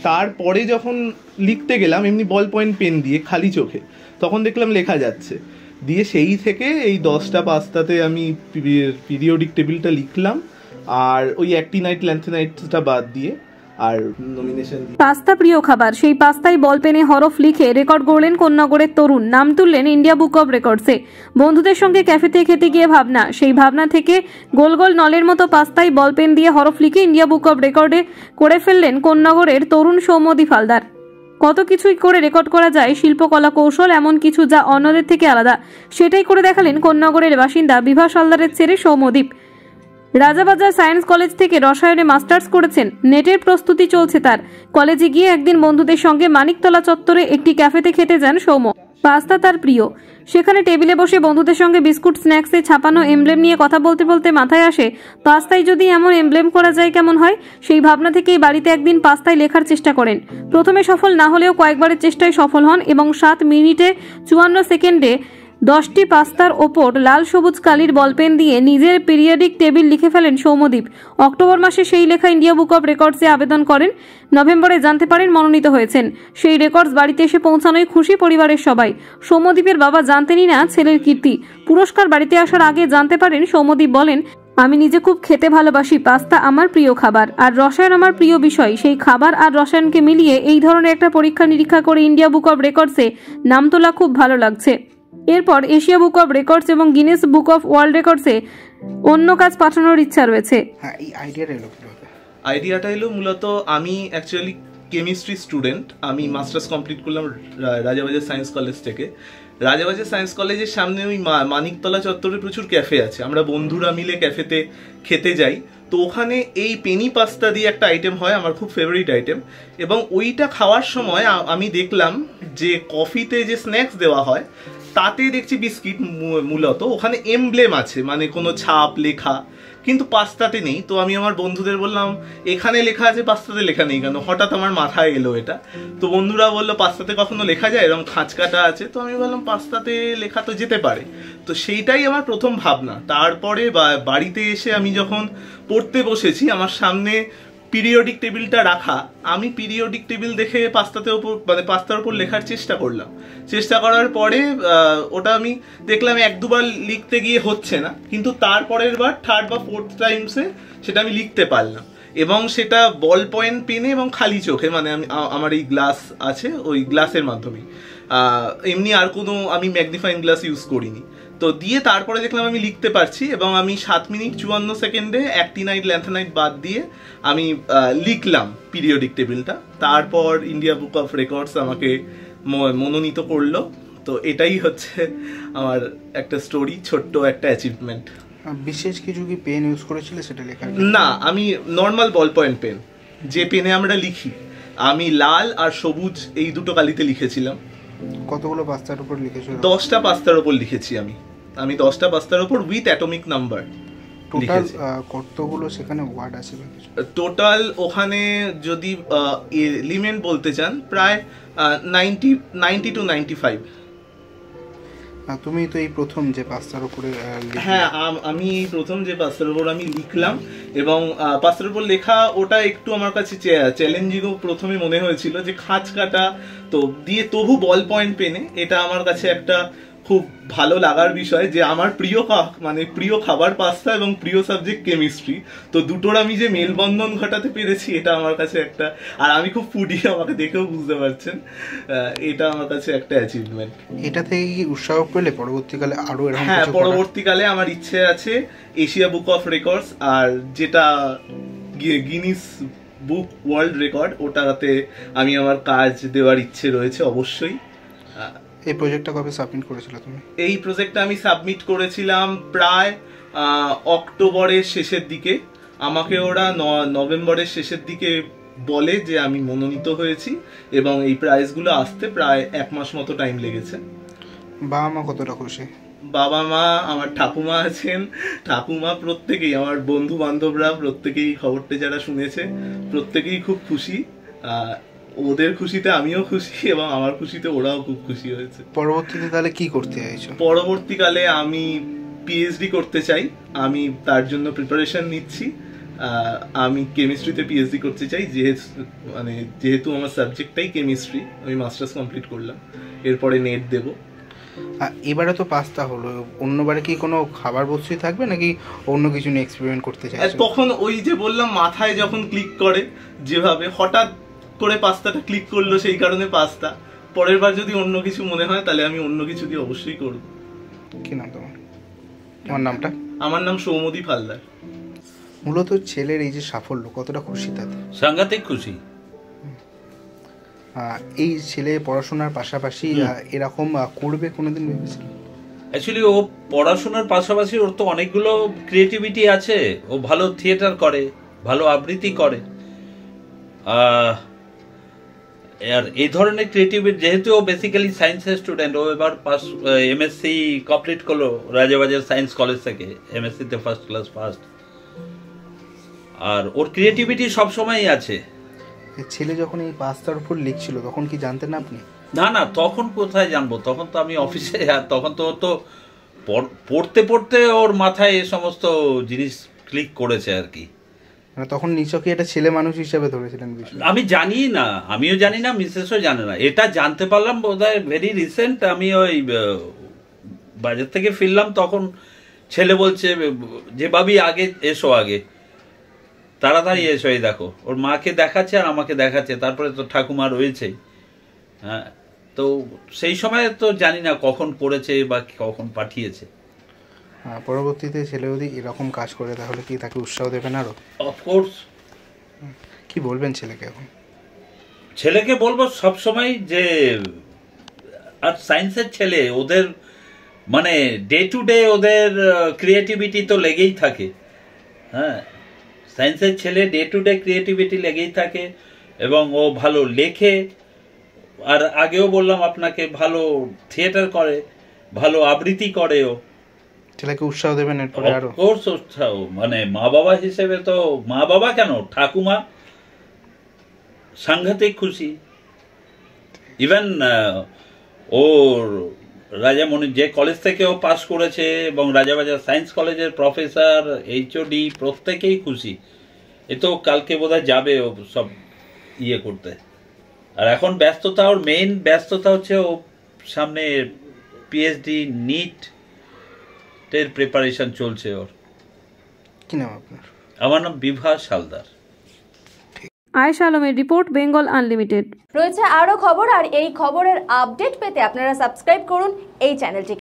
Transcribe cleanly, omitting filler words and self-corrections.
তারপরে যখন লিখতে গেলাম এমনি বল পয়েন্ট পেন দিয়ে খালি চোখে, তখন দেখলাম লেখা যাচ্ছে। দিয়ে সেই থেকে এই 10টা পাস্তাতে আমি পিরিয়ডিক টেবিলটা লিখলাম, আর ওই অ্যাক্টিনাইট ল্যান্থেনাইটটা বাদ দিয়ে। আর নমিনেশন পাস্তা প্রিয় খাবার, সেই পাস্তায় বল পেনে হরফ লিখে রেকর্ড গড়লেন কোন্নগরের তরুণ, নাম তুললেন ইন্ডিয়া বুক অব রেকর্ডসে। বন্ধুদের সঙ্গে ক্যাফেতে খেতে গিয়ে ভাবনা, সেই ভাবনা থেকে গোল গোল নলের মতো পাস্তায় বল পেন দিয়ে হরফ লিখে ইন্ডিয়া বুক অব রেকর্ডে করে ফেললেন কোন্নগরের তরুণ সৌম্যদীপ হালদার। কত কিছুই করে রেকর্ড করা যায়, শিল্পকলা কৌশল এমন কিছু যা অন্যদের থেকে আলাদা, সেটাই করে দেখালেন কোন্নগরের বাসিন্দা বিভাস হালদারের ছেলে সৌম্যদীপ। রাজাবাজার সায়েন্স কলেজ থেকে রসায়নে মাস্টার্স করেছেন, নেটের প্রস্তুতি চলছে তার। কলেজে গিয়ে একদিন বন্ধুদের সঙ্গে মানিকতলা চত্বরে একটি ক্যাফেতে খেতে যান সৌম্য। পাস্তা তার প্রিয়। সেখানে টেবিলে বসে বন্ধুদের সঙ্গে বিস্কুট স্ন্যাক্সে ছাপানো এমব্লেম নিয়ে কথা বলতে বলতে মাথায় আসে, পাস্তায় যদি এমন এমব্লেম করা যায় কেমন হয়। সেই ভাবনা থেকেই বাড়িতে একদিন পাস্তায় লেখার চেষ্টা করেন। প্রথমে সফল না হলেও কয়েকবারের চেষ্টায় সফল হন এবং 7 মিনিটে 54 সেকেন্ডে 10টি পাস্তার ওপর লাল সবুজ কালির বলপেন দিয়ে নিজের পিরিয়ডিক টেবিল লিখে ফেলেন সৌম্যদীপ। অক্টোবর মাসে সেই লেখা ইন্ডিয়া বুক অব রেকর্ডসে আবেদন করেন। নভেম্বরে জানতে পারেন মনোনীত হয়েছেন। সেই রেকর্ডস বাড়িতে এসে পৌঁছানোয় খুশি পরিবারের সবাই। সৌম্যদীপের বাবা জানতেনই না ছেলের কীর্তি। পুরস্কার বাড়িতে আসার আগে জানতে পারেন। সৌম্যদীপ বলেন, আমি নিজে খুব খেতে ভালোবাসি, পাস্তা আমার প্রিয় খাবার, আর রসায়ন আমার প্রিয় বিষয়। সেই খাবার আর রসায়নকে মিলিয়ে এই ধরনের একটা পরীক্ষা নিরীক্ষা করে ইন্ডিয়া বুক অব রেকর্ডসে নাম তোলা খুব ভালো লাগছে। এরপর এশিয়া বুক অব রেকর্ডস এবং গিনেস বুক অফ ওয়ার্ল্ড রেকর্ডসে অন্য কাজ পাঠানোর ইচ্ছা রয়েছে। হ্যাঁ, এই আইডিয়াটা এলো মূলত আমি অ্যাকচুয়ালি কেমিস্ট্রি স্টুডেন্ট। আমি মাস্টার্স কমপ্লিট করলাম রাজাবাজার সায়েন্স কলেজ থেকে। রাজাবাজার সায়েন্স কলেজের সামনে ওই মানিকতলা চত্বরে প্রচুর ক্যাফে আছে, আমরা বন্ধুরা মিলে ক্যাফেতে খেতে যাই। তো ওখানে এই পেনি পাস্তা দিয়ে একটা আইটেম হয়, আমার খুব ফেভারিট আইটেম। এবং ওইটা খাওয়ার সময় আমি দেখলাম যে কফিতে যে স্ন্যাক্স দেওয়া হয় তাতে দেখছি বিস্কিট মূলত ওখানে এমব্লেম আছে, মানে কোনো ছাপ লেখা, কিন্তু পাস্তাতে নেই। তো আমি আমার বন্ধুদের বললাম, এখানে লেখা আছে পাস্তাতে লেখা নেই কেন? হঠাৎ আমার মাথায় এলো এটা। তো বন্ধুরা বললো, পাস্তাতে কখনো লেখা যায়? এরকম খাঁচকাটা আছে। তো আমি বললাম, পাস্তাতে লেখা তো যেতে পারে। তো সেইটাই আমার প্রথম ভাবনা। তারপরে বাড়িতে এসে আমি যখন পড়তে বসেছি, আমার সামনে পিরিয়ডিক টেবিলটা রাখা, আমি পিরিয়ডিক টেবিল দেখে পাস্তার উপর লেখার চেষ্টা করলাম। চেষ্টা করার পরে ওটা আমি দেখলাম 1-2 বার লিখতে গিয়ে হচ্ছে না, কিন্তু তারপরের বার 3rd বা 4th টাইমসে সেটা আমি লিখতে পারলাম। এবং সেটা বল পয়েন্ট পেনে এবং খালি চোখে, মানে আমার এই গ্লাস আছে, ওই গ্লাসের মাধ্যমে, এমনি আর কোনো আমি ম্যাগনিফাইং গ্লাস ইউজ করিনি। তো দিয়ে তারপরে দেখলাম আমি লিখতে পারছি, এবং আমি 7 মিনিট 54 সেকেন্ডে অ্যাক্টিনাইট ল্যান্থেনাইট বাদ দিয়ে আমি লিখলাম পিরিয়ডিক টেবিলটা। তারপর ইন্ডিয়া বুক অফ রেকর্ডস আমাকে মনোনীত করলো। তো এটাই হচ্ছে আমার একটা স্টোরি, ছোট্ট একটা অ্যাচিভমেন্ট। বিশেষ কিছু কি পেন ইউজ করেছিলে সেটা লেখার? না, আমি নর্মাল বল পয়েন্ট পেন, যে পেনে আমরা লিখি, আমি লাল আর সবুজ এই দুটো কালিতে লিখেছিলাম। কতগুলো পাস্তার উপর লিখেছো? 10টা পাস্তার উপর লিখেছি আমি 10টা পাস্তার উপর উইথ অ্যাটমিক নাম্বার। টোটাল কতগুলো সেখানে ওয়ার্ড আছে? টোটাল ওখানে যদি এলিমেন্ট বলতে চান, প্রায় 90 to 95। তুমি তো এই প্রথম যে পাস্তার উপরে? হ্যাঁ, আমি প্রথম যে পাস্তার উপর আমি লিখলাম, এবং পাস্তার উপর লেখা ওটা একটু আমার কাছে চ্যালেঞ্জিংও প্রথমে মনে হয়েছিল, যে খাঁচ কাটা তো দিয়ে তবু বল পয়েন্ট পেনে, এটা আমার কাছে একটা খুব ভালো লাগার বিষয়, যে আমার প্রিয় খাবার পাস্তা এবং প্রিয় সাবজেক্ট কেমিস্ট্রি, তো দুটোর আমি যে মেলবন্ধন ঘটাতে পেরেছি, এটা আমার কাছে একটা, আর আমি খুব ফুডি, আমাকে দেখেও বুঝতে পারছেন, এটা আমার কাছে একটা অ্যাচিভমেন্ট। এটা থেকে কি উৎসাহ পেলে পরবর্তীকালে আরো? হ্যাঁ, পরবর্তীকালে আমার ইচ্ছে আছে এশিয়া বুক অফ রেকর্ডস, আর যেটা গিনিস বুক ওয়ার্ল্ড রেকর্ড, ওটাতে আমি আমার কাজ দেওয়ার ইচ্ছে রয়েছে অবশ্যই। এই প্রজেক্টটা কবে সাবমিট করেছিল তুমি? এই প্রজেক্টটা আমি সাবমিট করেছিলাম প্রায় অক্টোবরের শেষের দিকে। আমাকে ওরা নভেম্বরের শেষের দিকে বলে যে আমি মনোনীত হয়েছি, এবং এই প্রাইজগুলো আসতে প্রায় 1 মাস মতো টাইম লেগেছে। বাবা মা কতটা খুশি? বাবা মা, আমার ঠাকুমা আছেন, ঠাকুমা, প্রত্যেকেই, আমার বন্ধু বান্ধবরা প্রত্যেকেই, খবরটা যারা শুনেছে প্রত্যেকেই খুব খুশি। ওদের খুশিতে আমিও খুশি, এবং আমার খুশিতে ওরাও খুব খুশি হয়েছে। পরবর্তীতে তাহলে কি করতে চাইছো? পরবর্তীকালে আমি পিএইচডি করতে চাই, আমি তার জন্য প্রিপারেশন নিচ্ছি। আমি কেমিস্ট্রিতে পিএইচডি করতে চাই, যেহেতু আমার সাবজেক্টটাই কেমিস্ট্রি। আমি মাস্টার্স কমপ্লিট করলাম, এরপরে নেট দেব। এবারে তো পাস্তা হলো, অন্যবারে কি কোনো খাবার বস্তুই থাকবে নাকি অন্য কিছু নিয়ে এক্সপেরিমেন্ট করতে চাই? তখন ওই যে বললাম, মাথায় যখন ক্লিক করে, যেভাবে হঠাৎ করে পাস্তাটা ক্লিক করলো, সেই কারণে পাস্তা। পরের বার যদি অন্য কিছু মনে হয় তাহলে আমি অন্য কিছু দিয়ে অবশ্যই করব। কি নাম তোমার? আমার নামটা? আমার নাম সৌমদীপ হালদার। মূলত ছেলের এই যে সাফল্য, কতটা খুশি তাতে? সাংঘাতিক খুশি। এই ছেলে পড়াশোনার পাশাপাশি এরকম করবে কোনোদিন ভেবেছিল? অ্যাকচুয়ালি ও পড়াশোনার পাশাপাশি ওর তো অনেকগুলো ক্রিয়েটিভিটি আছে। ও ভালো থিয়েটার করে, ভালো আবৃত্তি করে, আর এই ধরনের ক্রিয়েটিভিটি, যেহেতু ও বেসিক্যালি সায়েন্সের স্টুডেন্ট, ও এবার এমএসসি কমপ্লিট করলো রাজাবাজার সায়েন্স কলেজ থেকে, এমএসসিতে ফার্স্ট ক্লাস ফার্স্ট। আর ওর ক্রিয়েটিভিটি সবসময়ই আছে। ছেলে যখন এই পাস্তার উপর লিখছিল তখন কি জানতেন আপনি? না, তখন কোথায় জানবো, তখন তো আমি অফিসে, আর তখন তো পড়তে পড়তে ওর মাথায় এ সমস্ত জিনিস ক্লিক করেছে আর কি। মানে তখন নিচকে এটা ছেলে মানুষ হিসেবে ধরেছিলেন বিষয়? আমি জানি না, আমিও জানি না, মিসেসও জানে না। এটা জানতে পারলাম বোধহয় ভেরি রিসেন্ট। আমি ওই বাজার থেকে ফিরলাম, তখন ছেলে বলছে যে ভাবি আগে এসো, আগে তাড়াতাড়ি এসো, এই দেখো। ওর মাকে দেখাচ্ছে আর আমাকে দেখাচ্ছে, তারপরে তো ঠাকুমা রয়েছেই। হ্যাঁ, তো সেই সময় তো জানি না কখন করেছে বা কখন পাঠিয়েছে। পরবর্তীতে ছেলে যদি এরকম কাজ করে তাহলে কি তাকে উৎসাহ দেবেন আরো? অফকোর্স। কি বলবেন ছেলেকে এখন? ছেলেকে বলবো সবসময় যে, আর সায়েন্সের ছেলে, ওদের মানে ডে টু ডে ওদের ক্রিয়েটিভিটি তো লেগেই থাকে। হ্যাঁ, সায়েন্সের ছেলে ডে টু ডে ক্রিয়েটিভিটি লেগেই থাকে, এবং ও ভালো লেখে, আর আগেও বললাম আপনাকে, ভালো থিয়েটার করে, ভালো আবৃত্তি করে। ও ছেলেকে উৎসাহ দেবেন এরপরে আরো? অফকোর্স উৎসাহ, মানে মা বাবা হিসেবে তো, মা বাবা কেন, ঠাকুমা সাংঘাতিক খুশি। ইভেন ওর রাজামণি যে কলেজ থেকে ও পাস করেছে, এবং রাজাবাজার সায়েন্স কলেজের প্রফেসর, এইচওডি, প্রত্যেকেই খুশি। এ তো কালকে বোধহয় যাবে ও সব ইয়ে করতে। আর এখন ব্যস্ততা, ওর মেইন ব্যস্ততা হচ্ছে ও সামনে পিএইচডি নিট এর প্রিপারেশন চলছে ওর। কি নাম আপনার? আমার নাম বিভাস হালদার। আয়েশা আলমের রিপোর্ট, বেঙ্গল আনলিমিটেড। রয়েছে আরো খবর, আর এই খবরের আপডেট পেতে আপনারা সাবস্ক্রাইব করুন এই চ্যানেলটিকে।